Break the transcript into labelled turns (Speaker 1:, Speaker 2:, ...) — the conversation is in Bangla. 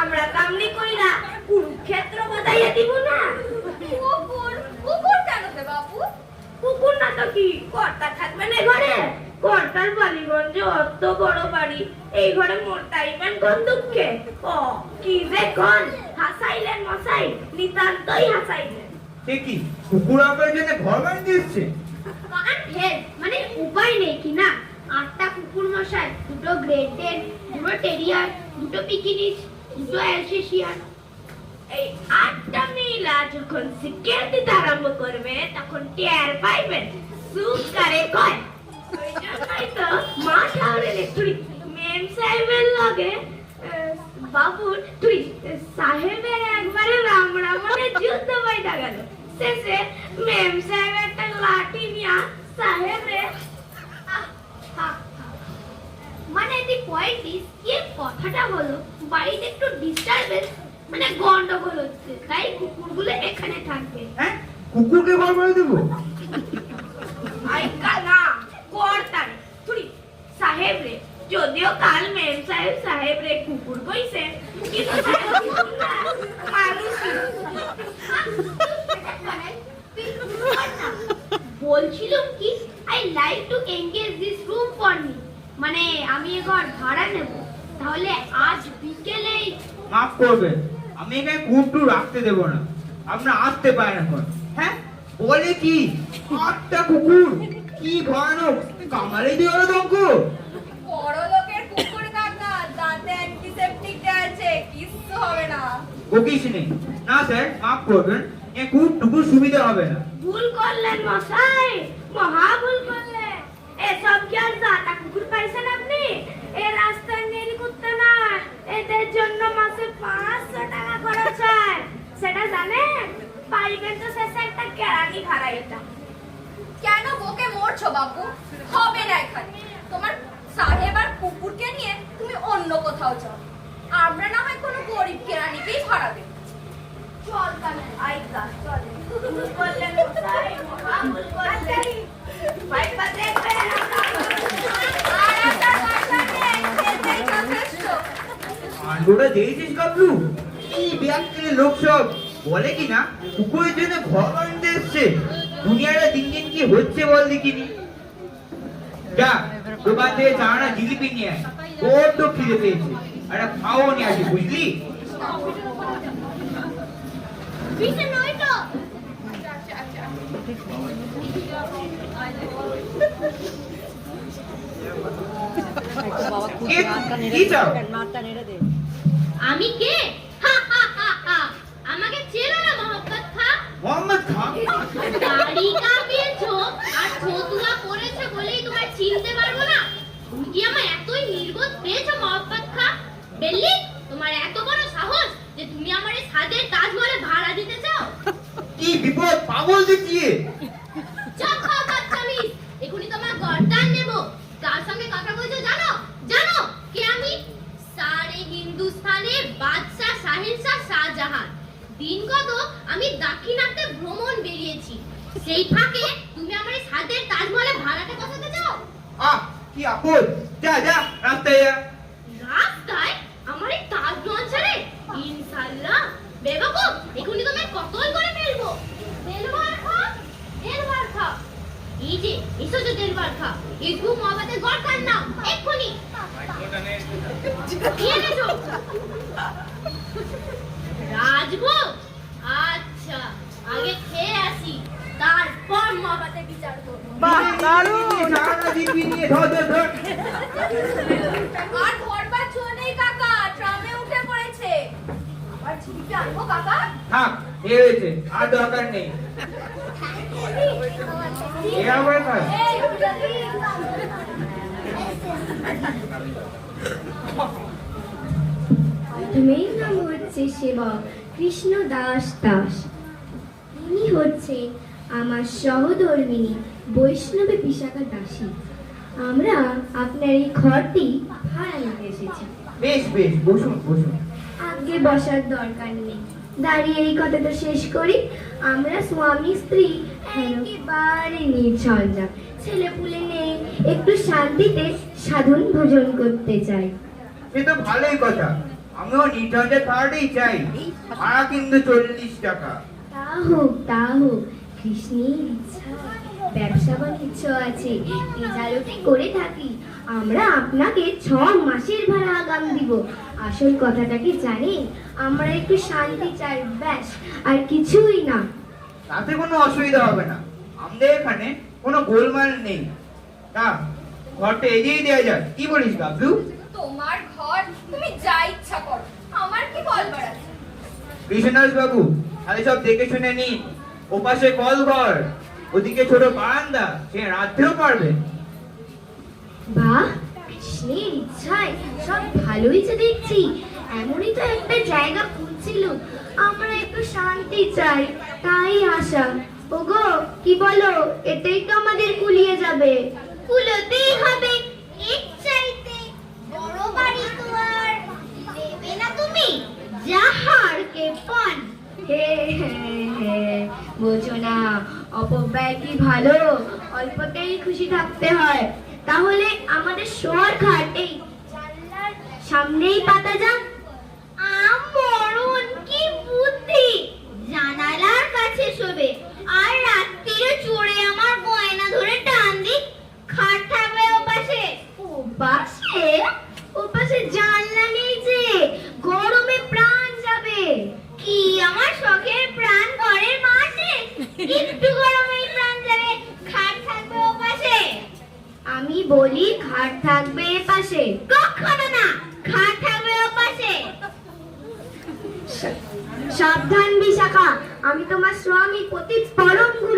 Speaker 1: আমরা কামনি কইরা কুরুক্ষেত্র বাজাইয়া দিব না।
Speaker 2: কুকুর কুকুর কেন রে বাবু?
Speaker 1: কুকুর না তো কি কর্তা থাকবে না ঘরে? কর্তার বালিগঞ্জে অত বড় বাড়ি, এই ঘরে মোর তাইবেন কোন দুঃখে? ও কি যে কোন হাসাইলেন মশাই, নিতান্তই হাসাইলেন।
Speaker 3: সে কি কুকুর আপনার জন্য ঘর বানিয়ে দিচ্ছে?
Speaker 1: কান ফের মানে উপায় নেই কি না? 8টা কুকুর মশাই, 2টো গ্রেট ডেন, 2টো টেরিয়ার, 2টো পিকিনিস, 2টো অ্যালসেশিয়ান, এই 8টা মিলা যখন শিকার দিতে আরম্ভ করবে তখন টের পাইবেন সুখ করে কয়। ওই জন্যই তো মা ঠাউরের তুই মেম সাহেবের লগে বাবুর তুই সাহেবের একবারে রাম রামনে যুদ্ধ বাইদা গেল। শেষে মেম সাহেব একটা লাঠি নিয়া সাহেবরে মানে দি পয়েন্ট ইজ এই কথাটা হলো বাড়িতে একটু ডিস্টারবেন্স মানে গন্ডগোল হচ্ছে, তাই কুকুরগুলো এখানে থাকবে।
Speaker 3: হ্যাঁ, কুকুরকে ঘর বানিয়ে দেবো?
Speaker 1: আই কানা কর্তার তুই সাহেব রে, যদিও কাল মেম সাহেব রে কুকুর কইছে কিন্তু মানুষ বলছিলাম কি I like to engage this room for me, মানে আমি এ ঘর ভাড়া নেব, তাহলে আজ বিকেলেই।
Speaker 3: মাফ করবেন, আমি এখানে কুকুর রাখতে দেবো না, আপনার আসতে পারেন এখন। হ্যাঁ বলে কি 8টা কুকুর, কি ভয়ানক, কামালে দিয়ে হলো দঙ্ক।
Speaker 2: বড় লোকের কুকুর কাকা, দাঁতে অ্যান্টিসেপটিক আছে, কিচ্ছু হবে না।
Speaker 3: বকিস নেই না স্যার, মাফ করবেন, এ কুকুর সুবিধা হবে না।
Speaker 1: ভুল করলেন মশাই, মহা ভুল করলেন। এসব কি আর জাতা কুকুর পাইছেন আপনি? এ রাস্তার নীল কুত্তা না, এদের জন্য মাসে 500 টাকা খরচ হয়, সেটা জানেন? পাইবেন তো শেষে একটা কেরানি ভাড়া। এটা
Speaker 2: কেন বকে মরছো বাবু? হবে না এখানে। তোমার সাহেব আর কুকুরকে নিয়ে তুমি অন্য কোথাও যাও, আমরা না হয় কোনো গরিব কেরানিকেই ভাড়া দেব।
Speaker 1: চল কানে আইকা চল। ভুল করলেন মশাই, মহা ভুল করলেন। ভাইবা দেখবেন
Speaker 2: আর একটা কথা নেই, এটাই যথেষ্ট।
Speaker 3: আন্ডোটা দিয়েছিস গাবলু? কি ব্যাংকের লোক সব বলে কি না কুকুরের জন্য ঘর বানিয়ে এসছে। দুনিয়াটা দিন দিন কি হচ্ছে বল দেখিনি। যা দোকান থেকে চানা জিলিপি নিয়ে আয়, ওর তো খিদে পেয়েছে, আর খাওয়াও নিয়ে আসি বুঝলি।
Speaker 1: বিশে নয় তো
Speaker 3: কি চাও?
Speaker 1: আমি কে? আমাকে চেনো না মোহাম্মদ খান?
Speaker 3: মোহাম্মদ খান?
Speaker 1: দাড়ি কামিয়েছো আর ছতুয়া পরেছো বলেই তোমায় চিনতে পারবো না? তুমি কি আমায় এতই নির্বোধ পেয়েছো মোহাম্মদ খান? বেল্লি, তোমার এত বড় সাহস যে তুমি আমার এই সাদের তাজমহলে ভাড়া দিতে চাও?
Speaker 3: কি বিপদ পাগল দেখিয়ে।
Speaker 1: চুপ খাও বাচ্চামি, এখনি তোমার গর্দান নেব। কার সঙ্গে কথা বলছো জানো? জানো কে আমি? সারে হিন্দুস্তানের বাদশা শাহেনশাহ শাহজাহান। দিনগত আমি দাক্ষিণাত্যে ভ্রমণ বেরিয়েছি, সেই ফাঁকে তুমি আমার এই সাদের তাজমহলে ভাড়াতে বসাতে চাও?
Speaker 3: আহ কি আপদ, যা যা রাস্তায় যা।
Speaker 1: রাস্তায় আমার এই তাজমহল ছেড়ে? ইনশাআল্লাহ বেবকুফ, এখনি তোমায় কতল করে ফেলবো। দেলওয়ার খা, দেলওয়ার খা, এই যে এসো যে দেলওয়ার খা, এই ঘুম মহাবাদের গর্দান নাও এক্ষুনি। কি এনেছো? রাজভোগ? আচ্ছা, আগে খেয়ে আসি, তারপর মহাবাদের বিচার করবো।
Speaker 3: বাহ দারুণ, চানা জিলিপি নিয়ে ধর ধর ধর।
Speaker 2: আর ধরবার ছো নেই কাকা, ট্রামে উঠে পড়েছে। আবার ঝিলিপি আনবো কাকা?
Speaker 3: থাক, এ হয়েছে, আর দরকার নেই। এ আবার খায়।
Speaker 2: এই
Speaker 4: মেয়ের নাম হচ্ছে সেবক কৃষ্ণ দাস দাস। ইনি হচ্ছে আমার সহধর্মিনী বৈষ্ণবী বিশাখা দাসী। আমরা আপনার এই ঘরটি ভাড়া নিতে এসেছি।
Speaker 3: বেশ বেশ, বসুন বসুন।
Speaker 4: আগে বসার দরকার নেই, দাঁড়িয়ে এই কথাটা শেষ করি। আমরা স্বামী স্ত্রী একেবারে নির্ঝঞ্ঝাট, ছেলে পুলে নেই, একটু শান্তিতে সাধন ভোজন করতে চাই।
Speaker 3: সে তো ভালোই কথা, আমিও নির্ঝঞ্ঝাট ভাড়াটাই চাই, ভাড়া কিন্তু 40 টাকা।
Speaker 4: তা হোক, কৃষ্ণের ইচ্ছা, ব্যবসা বাণিজ্য আছে, তেজারতি করে থাকি। আমরা আপনাকে 6 মাসের ভাড়া আগাম দিব। আসল কথাটা কি জানেন? আমরা একটু শান্তি চাই, ব্যাস, আর কিছুই না।
Speaker 3: তাতে কোনো অসুবিধা হবে না, আমাদের এখানে কোনো গোলমাল নেই। তা ঘরটা এগিয়ে দেওয়া যায়, কি বলিস গাবলু?
Speaker 2: তোমার ঘর, তুমি যা ইচ্ছা করো, আমার কি বলবার আছে?
Speaker 3: কৃষ্ণদাস বাবু, তাহলে সব দেখে শুনে নিন। ওপাশে কল ঘর, ওদিকে ছোট বারান্দা, সে রাত্রেও পারবে।
Speaker 4: বাহ, কৃষ্ণের ইচ্ছায় সব ভালোই তো দেখছি। এমনই তো একটা জায়গা খুঁজছিল, আমরা একটু শান্তি চাই, তাই আসা। ওগো, কি বলো? এটাই তো আমাদের কুলিয়ে যাবে।
Speaker 1: কুলোতেই হবে, এর চাইতে বড় বাড়ি তো আর দেবে না তুমি, যাহার কে পান।
Speaker 4: হে বোঝো না, অপব্যয় কি ভালো? অল্পতেই খুশি থাকতে হয়। তাহলে আমাদের শোয়ার খাট এই জানলার সামনেই পাতা যাক।
Speaker 1: মরণ, কি বুদ্ধি! জানালার কাছে শোবে, আর রাত্রিরে চড়ে আমার গয়না ধরে টান দিক। খাট থাকবে ওপাশে।
Speaker 4: ওপাশে? ওপাশে জানলা নেই যে, গরমে প্রাণ যাবে।
Speaker 1: কি আমার শখের প্রাণ ঘরের মাঝে, একটু গরমেই প্রাণ যাবে। খাট থাকবে ওপাশে।
Speaker 4: আমি বলি খাট থাকবে এপাশে।
Speaker 1: কখনো না, খাট থাকবে ওপাশে।
Speaker 4: সাবধান বিশাখা, আমি তোমার স্বামী, পতি পরম গুরু।